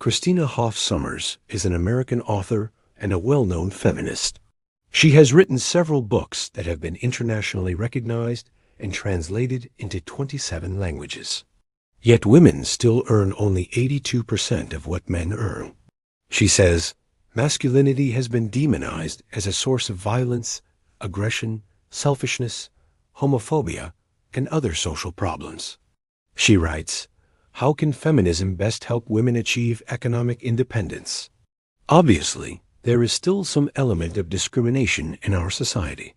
Christina Hoff Sommers is an American author and a well-known feminist. She has written several books that have been internationally recognized and translated into 27 languages. Yet women still earn only 82% of what men earn. She says, masculinity has been demonized as a source of violence, aggression, selfishness, homophobia, and other social problems. She writes, how can feminism best help women achieve economic independence? Obviously, there is still some element of discrimination in our society.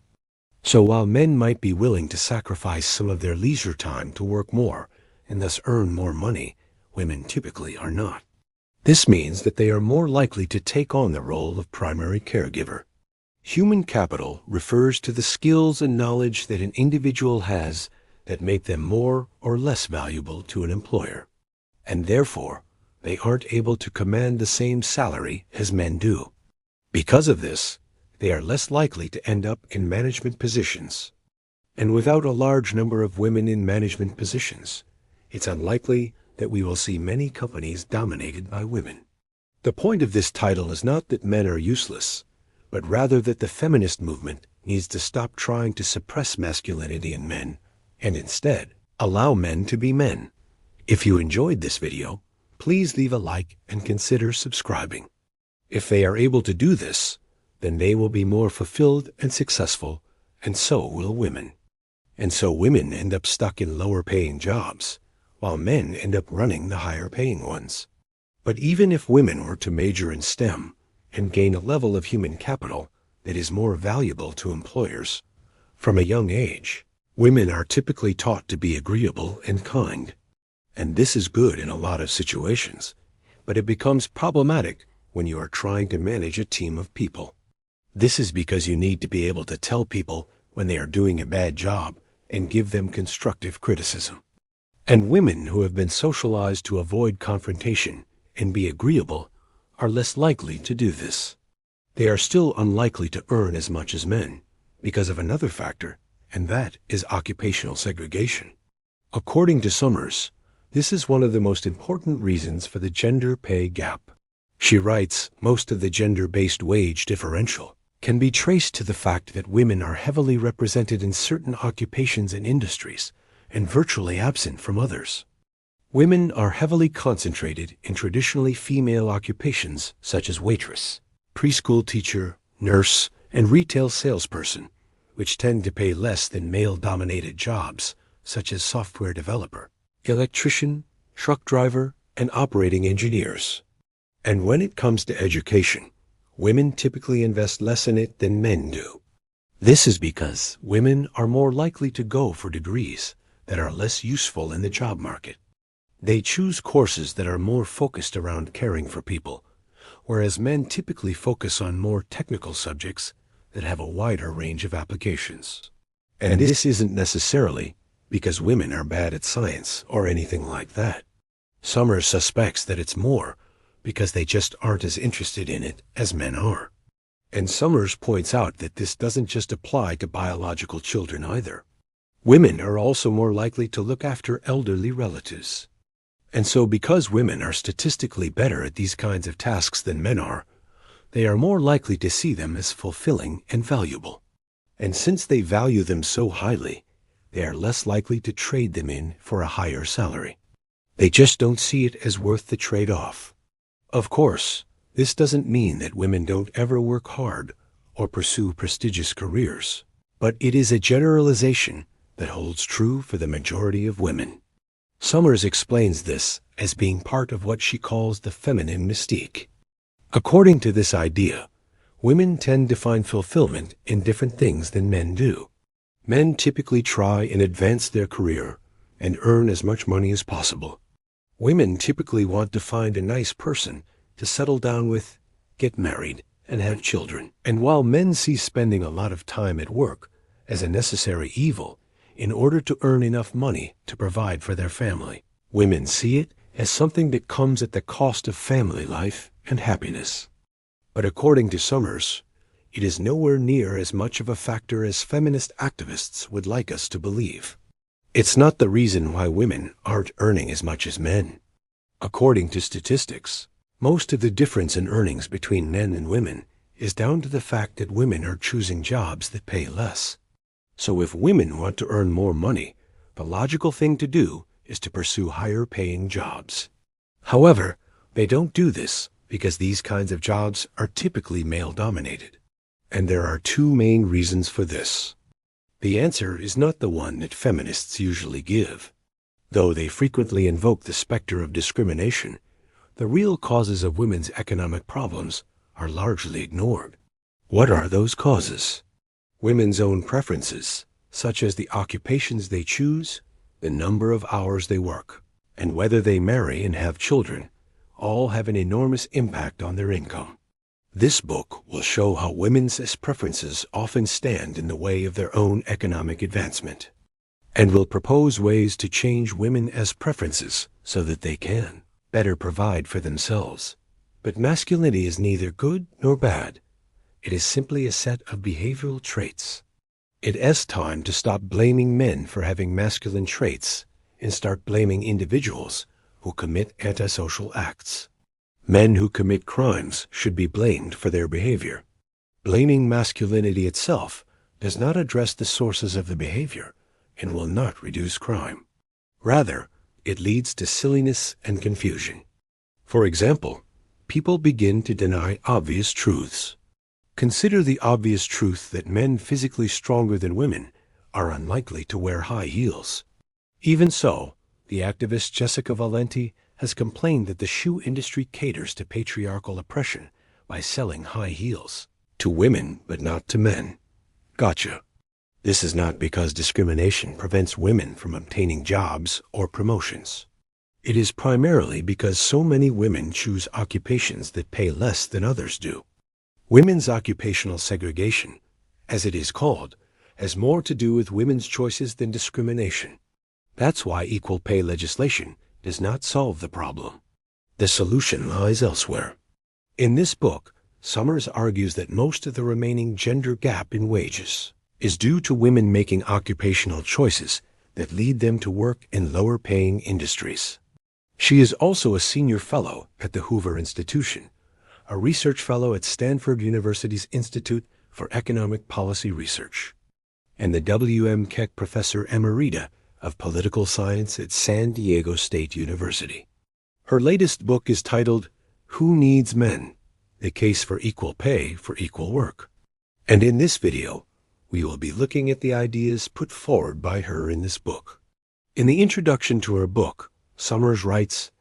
So while men might be willing to sacrifice some of their leisure time to work more and thus earn more money, women typically are not. This means that they are more likely to take on the role of primary caregiver. Human capital refers to the skills and knowledge that an individual has that make them more or less valuable to an employer, and therefore they aren't able to command the same salary as men do. Because of this, they are less likely to end up in management positions. And without a large number of women in management positions, it's unlikely that we will see many companies dominated by women. The point of this title is not that men are useless, but rather that the feminist movement needs to stop trying to suppress masculinity in men and instead allow men to be men. If you enjoyed this video, please leave a like and consider subscribing. If they are able to do this, then they will be more fulfilled and successful, and so will women. And so women end up stuck in lower-paying jobs, while men end up running the higher-paying ones. But even if women were to major in STEM and gain a level of human capital that is more valuable to employers, from a young age, women are typically taught to be agreeable and kind. And this is good in a lot of situations, but it becomes problematic when you are trying to manage a team of people. This is because you need to be able to tell people when they are doing a bad job and give them constructive criticism. And women who have been socialized to avoid confrontation and be agreeable are less likely to do this. They are still unlikely to earn as much as men because of another factor, and that is occupational segregation. According to Sommers, this is one of the most important reasons for the gender pay gap. She writes, most of the gender-based wage differential can be traced to the fact that women are heavily represented in certain occupations and industries and virtually absent from others. Women are heavily concentrated in traditionally female occupations such as waitress, preschool teacher, nurse, and retail salesperson, which tend to pay less than male-dominated jobs such as software developer, electrician, truck driver, and operating engineers. And when it comes to education, women typically invest less in it than men do. This is because women are more likely to go for degrees that are less useful in the job market. They choose courses that are more focused around caring for people, whereas men typically focus on more technical subjects that have a wider range of applications. And this isn't necessarily because women are bad at science or anything like that. Sommers suspects that it's more because they just aren't as interested in it as men are. And Sommers points out that this doesn't just apply to biological children either. Women are also more likely to look after elderly relatives. And so because women are statistically better at these kinds of tasks than men are, they are more likely to see them as fulfilling and valuable. And since they value them so highly, they are less likely to trade them in for a higher salary. They just don't see it as worth the trade-off. Of course, this doesn't mean that women don't ever work hard or pursue prestigious careers, but it is a generalization that holds true for the majority of women. Sommers explains this as being part of what she calls the feminine mystique. According to this idea, women tend to find fulfillment in different things than men do. Men typically try and advance their career and earn as much money as possible. Women typically want to find a nice person to settle down with, get married, and have children. And while men see spending a lot of time at work as a necessary evil in order to earn enough money to provide for their family, women see it as something that comes at the cost of family life and happiness. But according to Sommers, it is nowhere near as much of a factor as feminist activists would like us to believe. It's not the reason why women aren't earning as much as men. According to statistics, Most of the difference in earnings between men and women is down to the fact that women are choosing jobs that pay less. So if women want to earn more money, the logical thing to do is to pursue higher paying jobs. However, they don't do this because these kinds of jobs are typically male dominated. And there are two main reasons for this. The answer is not the one that feminists usually give. Though they frequently invoke the specter of discrimination, the real causes of women's economic problems are largely ignored. What are those causes? Women's own preferences, such as the occupations they choose, the number of hours they work, and whether they marry and have children, all have an enormous impact on their income. This book will show how women's preferences often stand in the way of their own economic advancement, and will propose ways to change women's preferences so that they can better provide for themselves. But masculinity is neither good nor bad. It is simply a set of behavioral traits. It is time to stop blaming men for having masculine traits and start blaming individuals who commit antisocial acts. Men who commit crimes should be blamed for their behavior. Blaming masculinity itself does not address the sources of the behavior and will not reduce crime. Rather, it leads to silliness and confusion. For example, people begin to deny obvious truths. Consider the obvious truth that men physically stronger than women are unlikely to wear high heels. Even so, the activist Jessica Valenti has complained that the shoe industry caters to patriarchal oppression by selling high heels to women but not to men. Gotcha. This is not because discrimination prevents women from obtaining jobs or promotions. It is primarily because so many women choose occupations that pay less than others do. Women's occupational segregation, as it is called, has more to do with women's choices than discrimination. That's why equal pay legislation does not solve the problem. The solution lies elsewhere. In this book, Sommers argues that most of the remaining gender gap in wages is due to women making occupational choices that lead them to work in lower-paying industries. She is also a senior fellow at the Hoover Institution, a research fellow at Stanford University's Institute for Economic Policy Research, and the W.M. Keck Professor Emerita of Political Science at San Diego State University. Her latest book is titled, Who Needs Men? The Case for Equal Pay for Equal Work. And in this video, we will be looking at the ideas put forward by her in this book. In the introduction to her book, Sommers writes,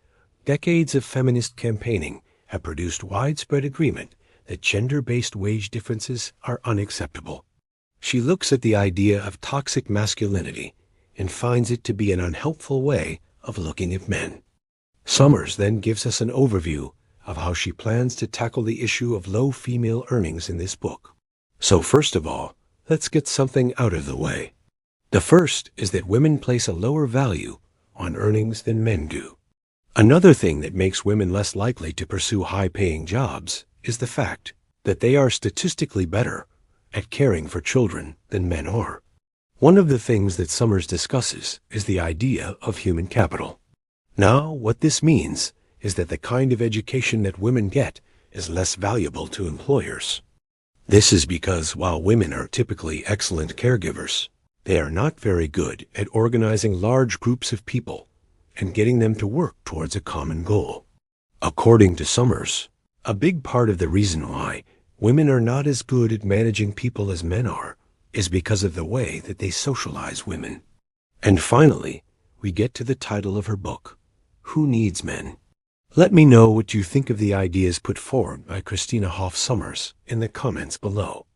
decades of feminist campaigning have produced widespread agreement that gender-based wage differences are unacceptable. She looks at the idea of toxic masculinity and finds it to be an unhelpful way of looking at men. Sommers then gives us an overview of how she plans to tackle the issue of low female earnings in this book. So first of all, let's get something out of the way. The first is that women place a lower value on earnings than men do. Another thing that makes women less likely to pursue high-paying jobs is the fact that they are statistically better at caring for children than men are. One of the things that Sommers discusses is the idea of human capital. Now, what this means is that the kind of education that women get is less valuable to employers. This is because while women are typically excellent caregivers, they are not very good at organizing large groups of people and getting them to work towards a common goal. According to Sommers, a big part of the reason why women are not as good at managing people as men are is because of the way that they socialize women. And finally, we get to the title of her book, Who Needs Men? Let me know what you think of the ideas put forward by Christina Hoff Sommers in the comments below.